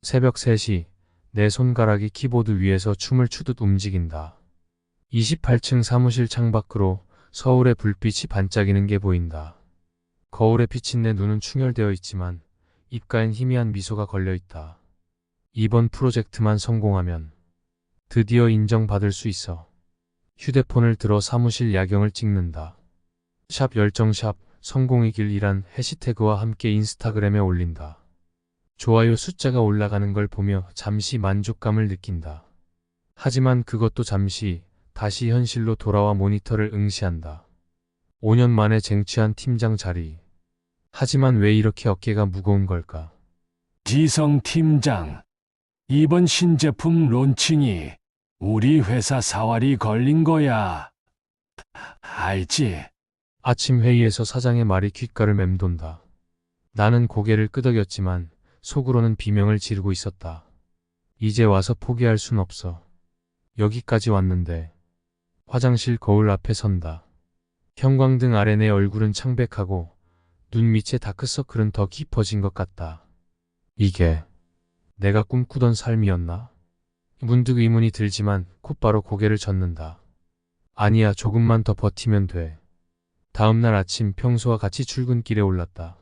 새벽 3시, 내 손가락이 키보드 위에서 춤을 추듯 움직인다. 28층 사무실 창밖으로 서울의 불빛이 반짝이는 게 보인다. 거울에 비친 내 눈은 충혈되어 있지만 입가엔 희미한 미소가 걸려 있다. 이번 프로젝트만 성공하면 드디어 인정받을 수 있어. 휴대폰을 들어 사무실 야경을 찍는다. 샵 열정샵 성공이길이란 해시태그와 함께 인스타그램에 올린다. 좋아요 숫자가 올라가는 걸 보며 잠시 만족감을 느낀다. 하지만 그것도 잠시 다시 현실로 돌아와 모니터를 응시한다. 5년 만에 쟁취한 팀장 자리. 하지만 왜 이렇게 어깨가 무거운 걸까? 지성 팀장, 이번 신제품 론칭이 우리 회사 사활이 걸린 거야. 알지? 아침 회의에서 사장의 말이 귓가를 맴돈다. 나는 고개를 끄덕였지만 속으로는 비명을 지르고 있었다. 이제 와서 포기할 순 없어. 여기까지 왔는데. 화장실 거울 앞에 선다. 형광등 아래 내 얼굴은 창백하고 눈 밑에 다크서클은 더 깊어진 것 같다. 이게 내가 꿈꾸던 삶이었나? 문득 의문이 들지만 곧바로 고개를 젓는다. 아니야, 조금만 더 버티면 돼. 다음날 아침 평소와 같이 출근길에 올랐다.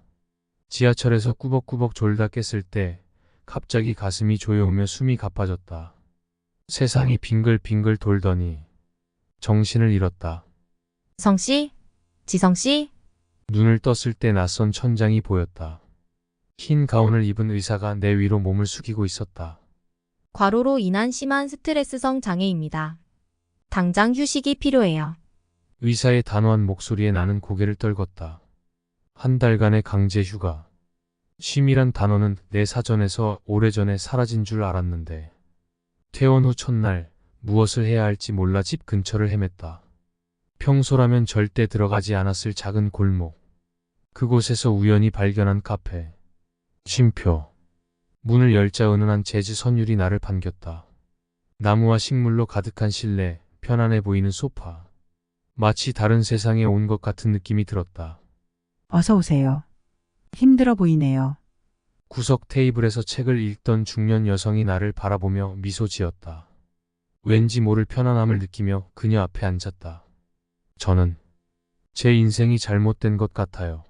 지하철에서 꾸벅꾸벅 졸다 깼을 때 갑자기 가슴이 조여오며 숨이 가빠졌다. 세상이 빙글빙글 돌더니 정신을 잃었다. 성씨? 지성씨? 눈을 떴을 때 낯선 천장이 보였다. 흰 가운을 입은 의사가 내 위로 몸을 숙이고 있었다. 과로로 인한 심한 스트레스성 장애입니다. 당장 휴식이 필요해요. 의사의 단호한 목소리에 나는 고개를 떨궜다. 한 달간의 강제 휴가. 쉼이란 단어는 내 사전에서 오래전에 사라진 줄 알았는데 퇴원 후 첫날 무엇을 해야 할지 몰라 집 근처를 헤맸다. 평소라면 절대 들어가지 않았을 작은 골목. 그곳에서 우연히 발견한 카페. 쉼표. 문을 열자 은은한 재즈 선율이 나를 반겼다. 나무와 식물로 가득한 실내, 편안해 보이는 소파. 마치 다른 세상에 온 것 같은 느낌이 들었다. 어서 오세요. 힘들어 보이네요. 구석 테이블에서 책을 읽던 중년 여성이 나를 바라보며 미소 지었다. 왠지 모를 편안함을 느끼며 그녀 앞에 앉았다. 저는 제 인생이 잘못된 것 같아요.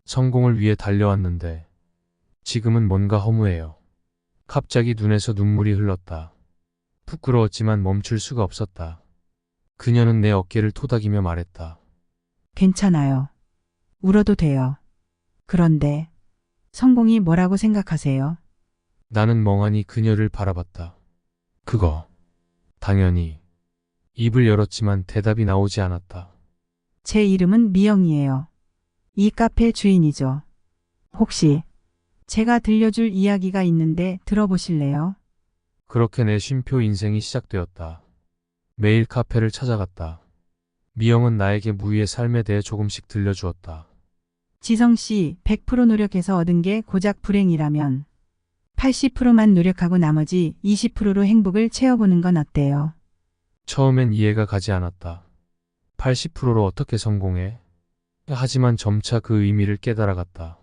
성공을 위해 달려왔는데 지금은 뭔가 허무해요. 갑자기 눈에서 눈물이 흘렀다. 부끄러웠지만 멈출 수가 없었다. 그녀는 내 어깨를 토닥이며 말했다. 괜찮아요. 울어도 돼요. 그런데 성공이 뭐라고 생각하세요? 나는 멍하니 그녀를 바라봤다. 그거 당연히. 입을 열었지만 대답이 나오지 않았다. 제 이름은 미영이에요. 이 카페 주인이죠. 혹시 제가 들려줄 이야기가 있는데 들어보실래요? 그렇게 내 쉼표 인생이 시작되었다. 매일 카페를 찾아갔다. 미영은 나에게 무희의 삶에 대해 조금씩 들려주었다. 지성 씨 100% 노력해서 얻은 게 고작 불행이라면 80%만 노력하고 나머지 20%로 행복을 채워보는 건 어때요? 처음엔 이해가 가지 않았다. 80%로 어떻게 성공해? 하지만 점차 그 의미를 깨달아갔다.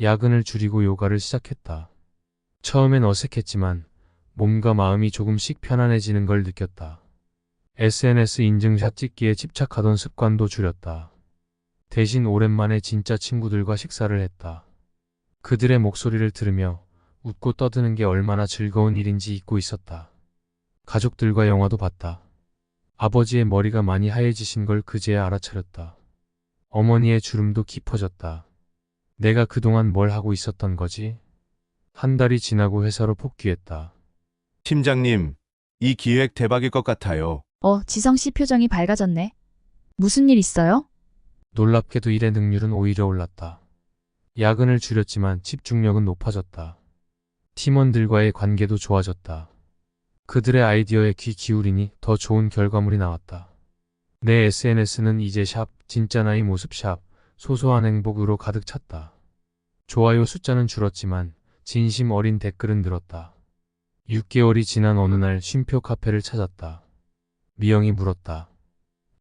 야근을 줄이고 요가를 시작했다. 처음엔 어색했지만 몸과 마음이 조금씩 편안해지는 걸 느꼈다. SNS 인증샷 찍기에 집착하던 습관도 줄였다. 대신 오랜만에 진짜 친구들과 식사를 했다. 그들의 목소리를 들으며 웃고 떠드는 게 얼마나 즐거운 일인지 잊고 있었다. 가족들과 영화도 봤다. 아버지의 머리가 많이 하얘지신 걸 그제야 알아차렸다. 어머니의 주름도 깊어졌다. 내가 그동안 뭘 하고 있었던 거지? 한 달이 지나고 회사로 복귀했다. 팀장님, 이 기획 대박일 것 같아요. 지성씨 표정이 밝아졌네. 무슨 일 있어요? 놀랍게도 일의 능률은 오히려 올랐다. 야근을 줄였지만 집중력은 높아졌다. 팀원들과의 관계도 좋아졌다. 그들의 아이디어에 귀 기울이니 더 좋은 결과물이 나왔다. 내 SNS는 이제 샵, 진짜 나의 모습 샵, 소소한 행복으로 가득 찼다. 좋아요 숫자는 줄었지만 진심 어린 댓글은 늘었다. 6개월이 지난 어느 날 쉼표 카페를 찾았다. 미영이 물었다.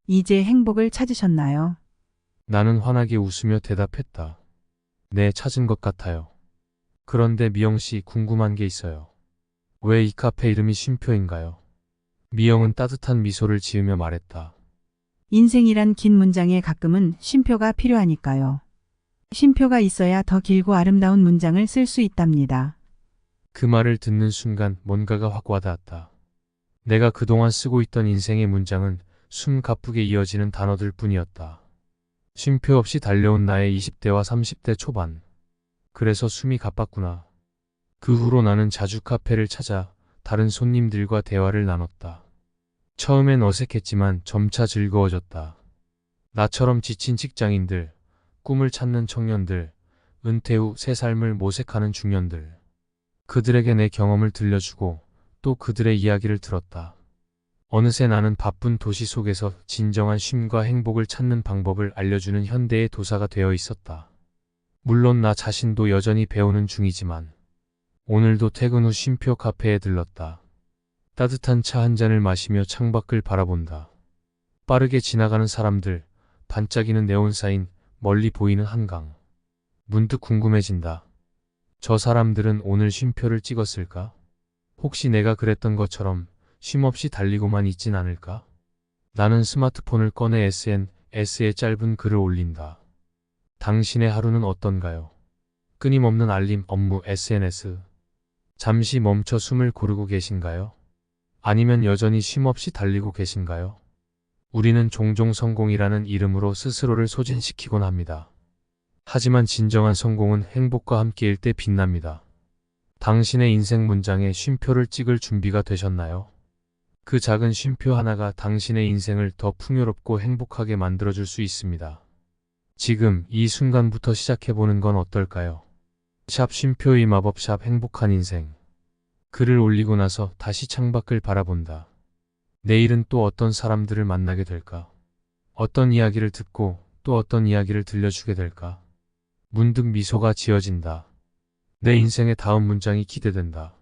이제 행복을 찾으셨나요? 나는 환하게 웃으며 대답했다. 네, 찾은 것 같아요. 그런데 미영 씨 궁금한 게 있어요. 왜 이 카페 이름이 쉼표인가요? 미영은 따뜻한 미소를 지으며 말했다. 인생이란 긴 문장에 가끔은 쉼표가 필요하니까요. 쉼표가 있어야 더 길고 아름다운 문장을 쓸 수 있답니다. 그 말을 듣는 순간 뭔가가 확 와닿았다. 내가 그동안 쓰고 있던 인생의 문장은 숨 가쁘게 이어지는 단어들 뿐이었다. 쉼표 없이 달려온 나의 20대와 30대 초반. 그래서 숨이 가빴구나. 그 후로 나는 자주 카페를 찾아 다른 손님들과 대화를 나눴다. 처음엔 어색했지만 점차 즐거워졌다. 나처럼 지친 직장인들, 꿈을 찾는 청년들, 은퇴 후 새 삶을 모색하는 중년들. 그들에게 내 경험을 들려주고 또 그들의 이야기를 들었다. 어느새 나는 바쁜 도시 속에서 진정한 쉼과 행복을 찾는 방법을 알려주는 현대의 도사가 되어 있었다. 물론 나 자신도 여전히 배우는 중이지만 오늘도 퇴근 후 쉼표 카페에 들렀다. 따뜻한 차 한 잔을 마시며 창밖을 바라본다. 빠르게 지나가는 사람들, 반짝이는 네온사인, 멀리 보이는 한강. 문득 궁금해진다. 저 사람들은 오늘 쉼표를 찍었을까? 혹시 내가 그랬던 것처럼 쉼없이 달리고만 있진 않을까? 나는 스마트폰을 꺼내 SNS에 짧은 글을 올린다. 당신의 하루는 어떤가요? 끊임없는 알림, 업무, SNS. 잠시 멈춰 숨을 고르고 계신가요? 아니면 여전히 쉼없이 달리고 계신가요? 우리는 종종 성공이라는 이름으로 스스로를 소진시키곤 합니다. 하지만 진정한 성공은 행복과 함께일 때 빛납니다. 당신의 인생 문장에 쉼표를 찍을 준비가 되셨나요? 그 작은 쉼표 하나가 당신의 인생을 더 풍요롭고 행복하게 만들어줄 수 있습니다. 지금 이 순간부터 시작해보는 건 어떨까요? 샵 쉼표의 마법 샵 행복한 인생. 글을 올리고 나서 다시 창밖을 바라본다. 내일은 또 어떤 사람들을 만나게 될까? 어떤 이야기를 듣고 또 어떤 이야기를 들려주게 될까? 문득 미소가 지어진다. 내 인생의 다음 문장이 기대된다.